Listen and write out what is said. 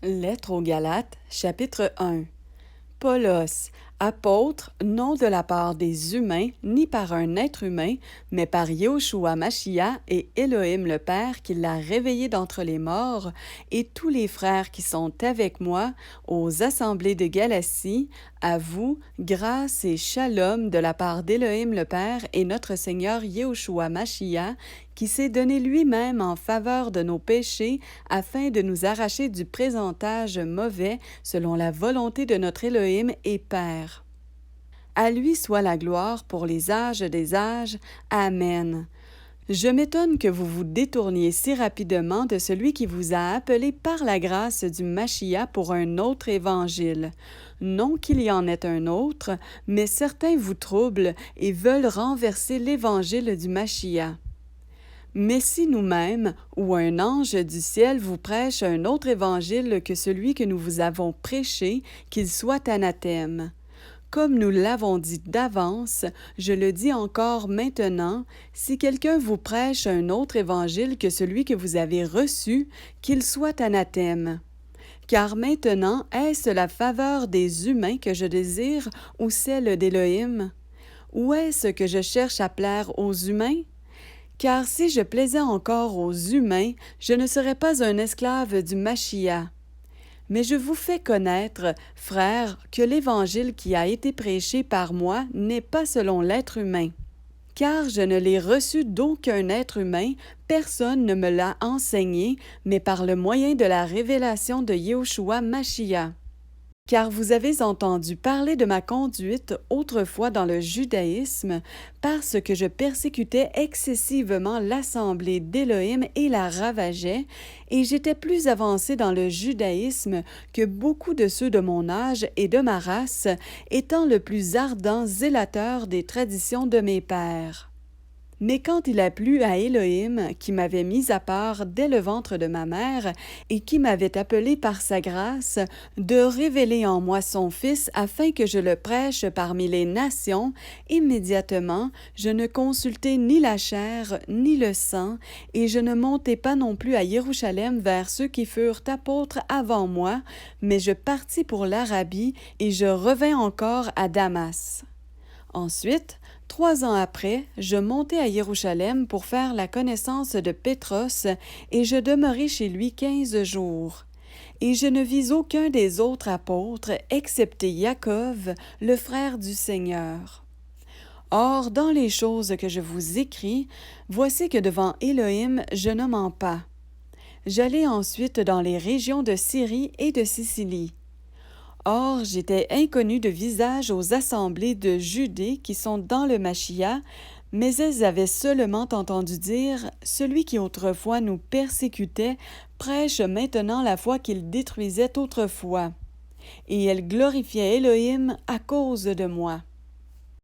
Lettre aux Galates, chapitre 1. Paulos, apôtre, non de la part des humains, ni par un être humain, mais par Yahushua Mashiach et Élohim le Père qui l'a réveillé d'entre les morts, et tous les frères qui sont avec moi aux assemblées de Galatie, à vous, grâce et shalom de la part d'Élohim le Père et notre Seigneur Yahushua Mashiach, qui s'est donné lui-même en faveur de nos péchés, afin de nous arracher du présentage mauvais selon la volonté de notre Élohim et Père. À lui soit la gloire pour les âges des âges. Amen. Je m'étonne que vous vous détourniez si rapidement de celui qui vous a appelé par la grâce du Mashiach pour un autre évangile. Non qu'il y en ait un autre, mais certains vous troublent et veulent renverser l'évangile du Mashiach. Mais si nous-mêmes ou un ange du ciel vous prêche un autre évangile que celui que nous vous avons prêché, qu'il soit anathème. Comme nous l'avons dit d'avance, je le dis encore maintenant, si quelqu'un vous prêche un autre évangile que celui que vous avez reçu, qu'il soit anathème. Car maintenant, est-ce la faveur des humains que je désire ou celle d'Élohim? Ou est-ce que je cherche à plaire aux humains? Car si je plaisais encore aux humains, je ne serais pas un esclave du Mashiach. Mais je vous fais connaître, frères, que l'Évangile qui a été prêché par moi n'est pas selon l'être humain. Car je ne l'ai reçu d'aucun être humain, personne ne me l'a enseigné, mais par le moyen de la révélation de Yahushua Mashiach. Car vous avez entendu parler de ma conduite autrefois dans le judaïsme, parce que je persécutais excessivement l'assemblée d'Élohim et la ravageais, et j'étais plus avancé dans le judaïsme que beaucoup de ceux de mon âge et de ma race, étant le plus ardent zélateur des traditions de mes pères. Mais quand il a plu à Élohim, qui m'avait mis à part dès le ventre de ma mère, et qui m'avait appelé par sa grâce, de révéler en moi son Fils afin que je le prêche parmi les nations, immédiatement je ne consultai ni la chair ni le sang, et je ne montai pas non plus à Jérusalem vers ceux qui furent apôtres avant moi, mais je partis pour l'Arabie, et je revins encore à Damas. Ensuite, 3 ans après, je montai à Jérusalem pour faire la connaissance de Pétros, et je demeurai chez lui 15 jours. Et je ne vis aucun des autres apôtres, excepté Jacob, le frère du Seigneur. Or, dans les choses que je vous écris, voici que devant Élohim je ne mens pas. J'allai ensuite dans les régions de Syrie et de Sicilie. Or, j'étais inconnu de visage aux assemblées de Judée qui sont dans le Mashiach, mais elles avaient seulement entendu dire « Celui qui autrefois nous persécutait prêche maintenant la foi qu'il détruisait autrefois. » Et elles glorifiaient Élohim à cause de moi.